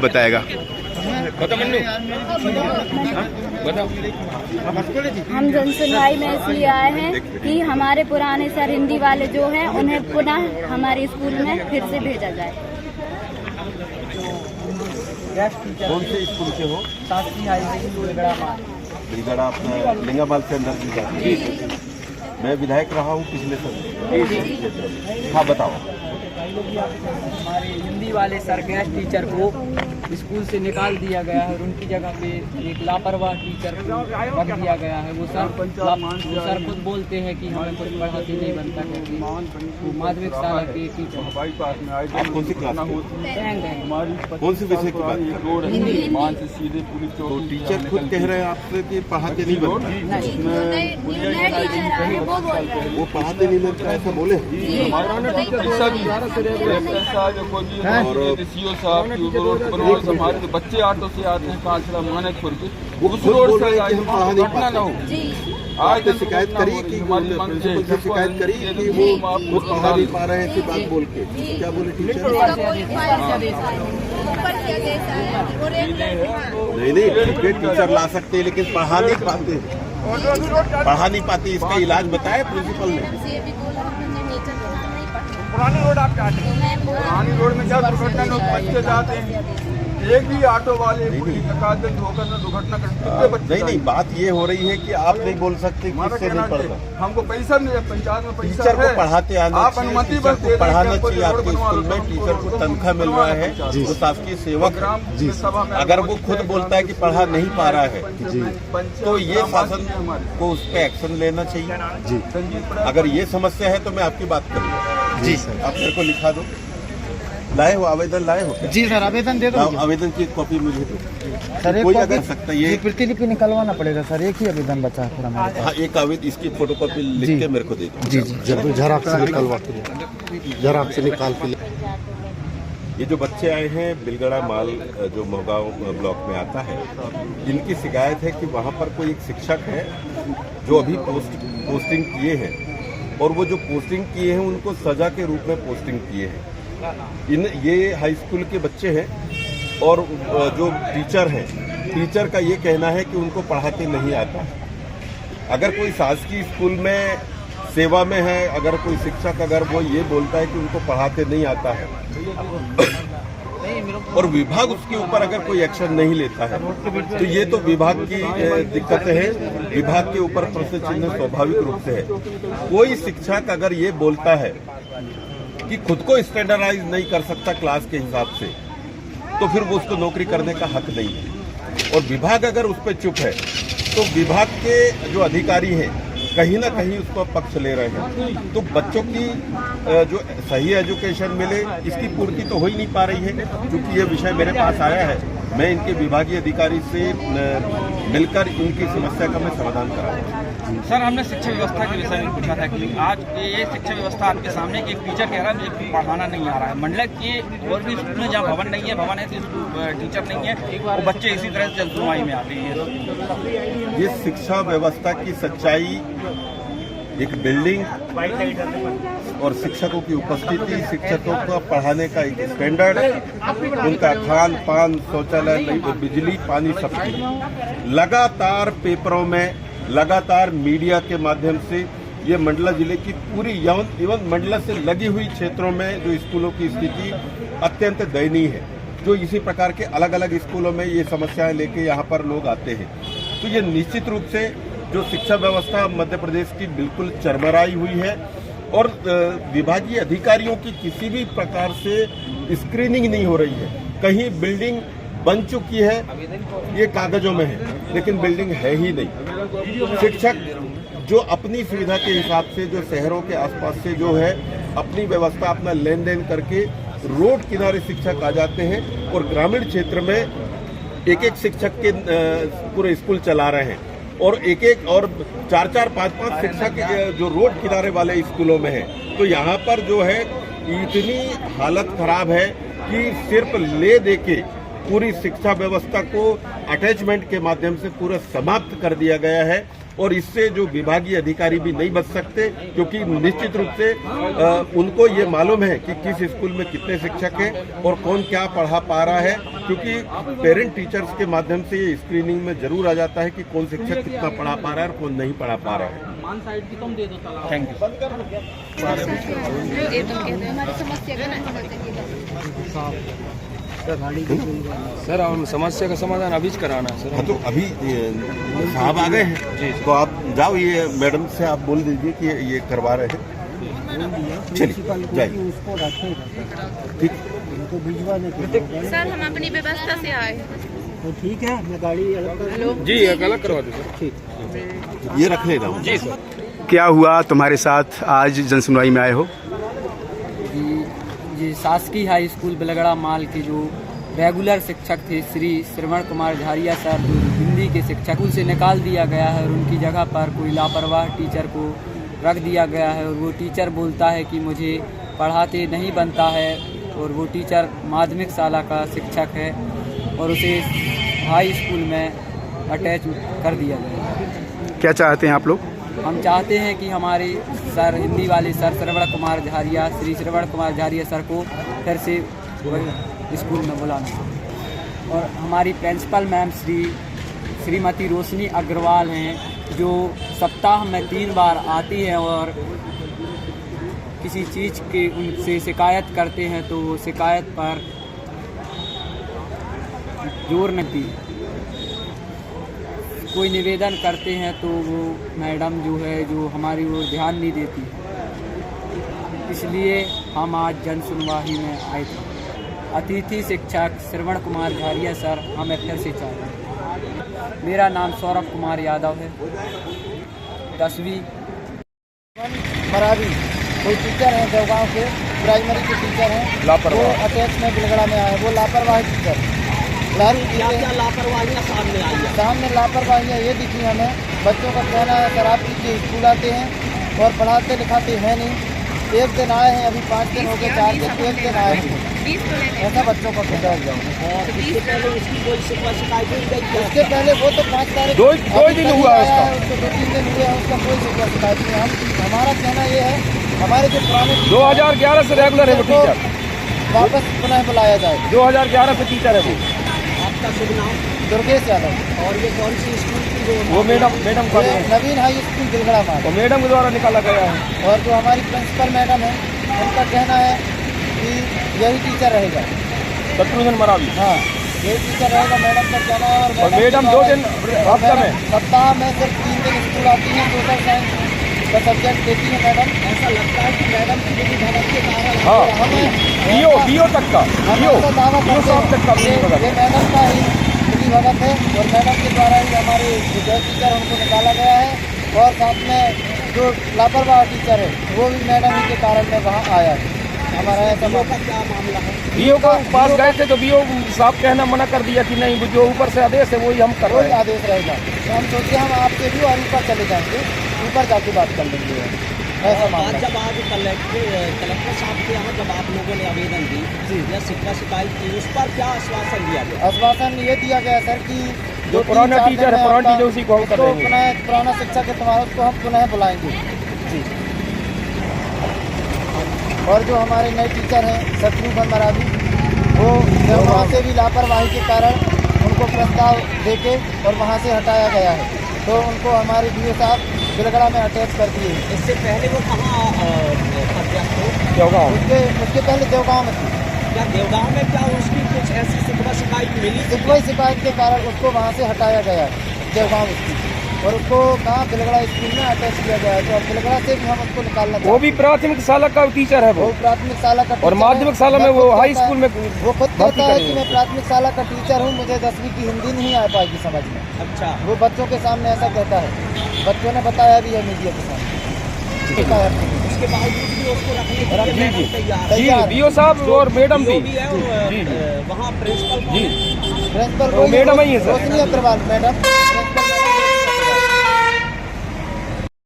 बताएगा। हम जनसुनवाई में इसलिए आए हैं कि हमारे पुराने सर हिंदी वाले जो हैं उन्हें पुनः हमारे स्कूल में फिर से भेजा जाए। कौन से स्कूल से हो? शासकीय हाई स्कूल बिलगड़ा अपना लिंगामाल से अंदर की जाती है। मैं विधायक रहा हूँ पिछले समय। हाँ बताओ। हमारे हिंदी वाले सर गैस टीचर को स्कूल से निकाल दिया गया है और उनकी जगह पे एक लापरवाह टीचर को रख दिया गया है। वो सर खुद बोलते हैं कि हमें कुछ पढ़ाते नहीं बनता क्योंकि वो माध्यमिक शाला के टीचर। आप कौन सी क्लास में? कौन से विषय की बात कर रहे हैं? तो टीचर खुद कह रहे हैं आपसे कि पढ़ाते नहीं बनता। वो पढ़ाते नहीं बनता ऐसा बोले? और हमारे तो बच्चे ऑटो से आते हैं कांचड़ा मानिकपुर के, वो रोड से घटना ना हो। आज तो शिकायत करी कि प्रिंसिपल से शिकायत करी कि वो पढ़ा नहीं पा रहे हैं ऐसी बात बोल के। क्या बोले टीचर? नहीं टीचर ला सकते हैं लेकिन पढ़ा नहीं पाते। इसका इलाज बताया प्रिंसिपल ने। पुरानी रोड आप चाहते हैं? पुरानी रोड में क्या दुर्घटना लोग बच्चे जाते हैं, एक भी ऑटो वाले होकर दुर्घटना करते। नहीं बात ये हो रही है कि आप नहीं बोल सकते किससे नहीं पढ़ता। हमको पैसा नहीं, पंचायत में पैसा टीचर को पढ़ाते आना आप अनुमति बस दे पढ़ाना चाहिए। आपके स्कूल में टीचर को तनख्वाह मिल रहा है, वो शासकीय सेवक। अगर वो खुद बोलता है कि पढ़ा नहीं पा रहा है तो ये शासन को उस पर एक्शन लेना चाहिए। अगर ये समस्या है तो मैं आपकी बात करूँगा। जी सर, आप मेरे को लिखा दो। लाए हो आवेदन? लाए हो? जी सर, आवेदन दे दो। आवेदन की कॉपी मुझे दो। सर कोई अगर सकता ये प्रतिलिपि निकलवाना पड़ेगा सर, एक ही आवेदन बचा है हमारे। हाँ, एक आवेदन इसकी फोटोकॉपी लिख के मेरे को दे दो। जी झराक से निकलवा के, झराक से निकाल के। ये जो बच्चे आए हैं बिलगड़ा माल जो मोहगांव ब्लॉक में आता है, इनकी शिकायत है कि वहाँ पर कोई एक शिक्षक है जो अभी पोस्टिंग किए हैं और वो जो पोस्टिंग किए हैं उनको सजा के रूप में पोस्टिंग किए हैं। ये हाई स्कूल के बच्चे हैं और जो टीचर हैं, टीचर का ये कहना है कि उनको पढ़ाते नहीं आता। अगर कोई शासकीय स्कूल में सेवा में है, अगर कोई शिक्षक अगर वो ये बोलता है कि उनको पढ़ाते नहीं आता है और विभाग उसके ऊपर अगर कोई एक्शन नहीं लेता है तो ये तो विभाग की दिक्कतें हैं। विभाग के ऊपर प्रश्न चिन्ह स्वाभाविक रूप से है। कोई शिक्षक अगर ये बोलता है कि खुद को स्टैंडर्डाइज नहीं कर सकता क्लास के हिसाब से तो फिर वो उसको नौकरी करने का हक नहीं है। और विभाग अगर उस पर चुप है तो विभाग के जो अधिकारी हैं कहीं ना कहीं उसको पक्ष ले रहे हैं। तो बच्चों की जो सही एजुकेशन मिले इसकी पूर्ति तो हो ही नहीं पा रही है। क्योंकि ये विषय मेरे पास आया है, मैं इनके विभागीय अधिकारी से मिलकर इनकी समस्या का मैं समाधान कराऊंगा। सर, हमने शिक्षा व्यवस्था के विषय में पूछा था कि आज ये शिक्षा व्यवस्था आपके सामने एक टीचर कह रहा है मुझे पढ़ाना नहीं आ रहा है। मंडल के और भी स्कूल में जहाँ भवन नहीं है, भवन है तो टीचर नहीं है, वो बच्चे इसी तरह से जनसुनवाई में आते हैं। ये शिक्षा व्यवस्था की सच्चाई, एक बिल्डिंग और शिक्षकों की उपस्थिति, शिक्षकों को पढ़ाने का एक स्टैंडर्ड, उनका खान पान, शौचालय, बिजली, पानी, सब चीज लगातार पेपरों में, लगातार मीडिया के माध्यम से ये मंडला जिले की पूरी एवं मंडला से लगी हुई क्षेत्रों में जो स्कूलों की स्थिति अत्यंत दयनीय है। जो इसी प्रकार के अलग अलग स्कूलों में ये समस्याएं लेके यहाँ पर लोग आते हैं। तो ये निश्चित रूप से जो शिक्षा व्यवस्था मध्य प्रदेश की बिल्कुल चरमराई हुई है और विभागीय अधिकारियों की किसी भी प्रकार से स्क्रीनिंग नहीं हो रही है। कहीं बिल्डिंग बन चुकी है, ये कागजों में है, लेकिन बिल्डिंग है ही नहीं। शिक्षक जो अपनी सुविधा के हिसाब से जो शहरों के आसपास से जो है अपनी व्यवस्था, अपना लेन देन करके रोड किनारे शिक्षक आ जाते हैं और ग्रामीण क्षेत्र में एक एक शिक्षक के पूरे स्कूल चला रहे हैं और एक एक और 4-4, 5-5 शिक्षक जो रोड किनारे वाले स्कूलों में है। तो यहाँ पर जो है इतनी हालत खराब है कि सिर्फ ले दे के पूरी शिक्षा व्यवस्था को अटैचमेंट के माध्यम से पूरा समाप्त कर दिया गया है। और इससे जो विभागीय अधिकारी भी नहीं बच सकते, क्योंकि निश्चित रूप से उनको ये मालूम है कि किस स्कूल में कितने शिक्षक हैं और कौन क्या पढ़ा पा रहा है, क्योंकि पेरेंट टीचर्स के माध्यम से ये स्क्रीनिंग में जरूर आ जाता है कि कौन शिक्षक कितना पढ़ा पा रहा है और कौन नहीं पढ़ा पा रहा है। Thank you. सर हम समस्या का समाधान अभी कराना है सर। हाँ, तो अभी साहब आ गए हैं जी, तो आप जाओ, ये मैडम से आप बोल दीजिए कि ये करवा रहे हैं। चलिए जाइए, ठीक। सर हम अपनी व्यवस्था से आए। तो ठीक है, मैं गाड़ी अलग जी अलग करवा दो सर। ठीक, ये रख लेना जी सर। क्या हुआ तुम्हारे साथ, आज जनसुनवाई में आए हो? जी शासकीय हाई स्कूल बिलगड़ा माल के जो रेगुलर शिक्षक थे श्री श्रवण कुमार झारिया सर, जो हिंदी के शिक्षक, स्कूल से निकाल दिया गया है और उनकी जगह पर कोई लापरवाह टीचर को रख दिया गया है। और वो टीचर बोलता है कि मुझे पढ़ाते नहीं बनता है, और वो टीचर माध्यमिक शाला का शिक्षक है और उसे हाई स्कूल में अटैच कर दिया गया है। क्या चाहते हैं आप लोग? हम चाहते हैं कि हमारे सर हिंदी वाले सर श्रवण कुमार झारिया, श्री श्रवण कुमार झारिया सर को फिर से स्कूल में बुलाना। और हमारी प्रिंसिपल मैम श्रीमती रोशनी अग्रवाल हैं, जो सप्ताह में 3 बार आती हैं और किसी चीज़ के उनसे शिकायत करते हैं तो वो शिकायत पर जोर नहीं दी। कोई निवेदन करते हैं तो वो मैडम जो है जो हमारी ओर ध्यान नहीं देती, इसलिए हम आज जन सुनवाई में आए थे। अतिथि शिक्षक श्रवण कुमार झारिया सर हमें फिर से चाहिए। मेरा नाम सौरभ कुमार यादव है, 10वीं मरावी कोई टीचर हैं देवगांव के, प्राइमरी के टीचर हैं, वो अटैच में बिलगड़ा में आए, वो लापरवाही टीचर। क्या लापरवाहियाँ सामने आई है? सामने लापरवाहियाँ ये दिखी हमें। बच्चों का कहना है शराब पी के स्कूल आते हैं और पढ़ाते लिखाते हैं नहीं। एक दिन आए हैं, अभी 5 दिन हो गए, 4 दिन, एक दिन आए हैं, ऐसा बच्चों का कहना है। इसके पहले उसकी कोई शिकायत नहीं गई? उसके पहले वो तो 5 तारीख 2 दिन हुआ है, उसको 2-3 दिन हुए हैं, उसका कोई शिकायत नहीं। हमारा कहना ये है, हमारे जो पुराने 2011 से रेगुलर है वो टीचर, वापस पुनः बुलाया जाए। 2011 से टीचर है वो। आपका शुभ नाम? दुर्गेश यादव। और ये कौन सी स्कूल की? वो मैडम का नवीन हाई स्कूल बिलगड़ा माल, वो मैडम के द्वारा निकाला गया है। और जो हमारी प्रिंसिपल मैडम है, उनका कहना है कि यही टीचर रहेगा, शत्रुघ्न मरावी। हाँ, यही टीचर रहेगा, मैडम का कहना है। और मैडम 2 दिन सप्ताह में सिर्फ 3 दिन स्कूल आती हैं, सोशल साइंस का सब्जेक्ट देती है मैडम। ऐसा लगता है कि मैडम की विधि भगत के कारण बीओ तक का ये मैडम का ही विधि भगत है, और मैडम के द्वारा ही हमारे जो टीचर उनको निकाला गया है, और साथ में जो लापरवाह टीचर है वो भी मैडम ही के कारण में वहाँ आया है। हमारा ऐसा क्या मामला है? बीओ को पास गए थे तो बीओ साहब कहना मना कर दिया कि नहीं, जो ऊपर से आदेश है वही हम कर रहे हैं। आदेश रहेगा तो हम सोचे हम आपके भी और ऊपर चले जाएंगे, ऊपर जाके बात कर लेंगे। ऐसा मामला जब आज कलेक्टर साहब के यहाँ जब आप लोगों ने आवेदन दी या शिकायत की, उस पर क्या आश्वासन दिया गया? आश्वासन ये दिया गया सर कि जो पुराना टीचर है, पुराना टीचर उसी को हम कर देंगे, पुनः पुराना शिक्षक है तुम्हारा, उसको हम पुनः बुलाएंगे जी। और जो हमारे नए टीचर हैं शत्रुघ्न मरावी, वो वहाँ से भी लापरवाही के कारण उनको प्रस्ताव देके और वहाँ से हटाया गया है, तो उनको हमारे डीओ साहब बिलगड़ा में अटैच कर दिए। इससे पहले वो कहाँ देवगांव? उसके पहले देवगांव में थी। क्या देवगांव में क्या उसकी कुछ ऐसी शिकायत मिली? शिकायत के कारण उसको वहाँ से हटाया गया है देवगांव स्कूल, और उसको कहाँ बिलगड़ा स्कूल में अटैच किया गया है। तो बिलगड़ा से भी हम उसको निकालना चाहते हैं। वो भी प्राथमिक शाला का टीचर है, वो प्राथमिक शाला का, और माध्यमिक शाला में वो हाई स्कूल में वो खुद कहता है कि मैं प्राथमिक शाला का टीचर हूँ, मुझे 10वीं की हिंदी नहीं आ पाएगी समझ में। अच्छा, वो बच्चों के सामने ऐसा कहता है, बच्चों ने बताया भी है मीडिया के सामने। उसके बावजूद भी उसको रखने के लिए तैयार बीओ साहब और मैडम भी वहाँ प्रिंसिपल मैडम ही है सर, रोशनी अग्रवाल मैडम।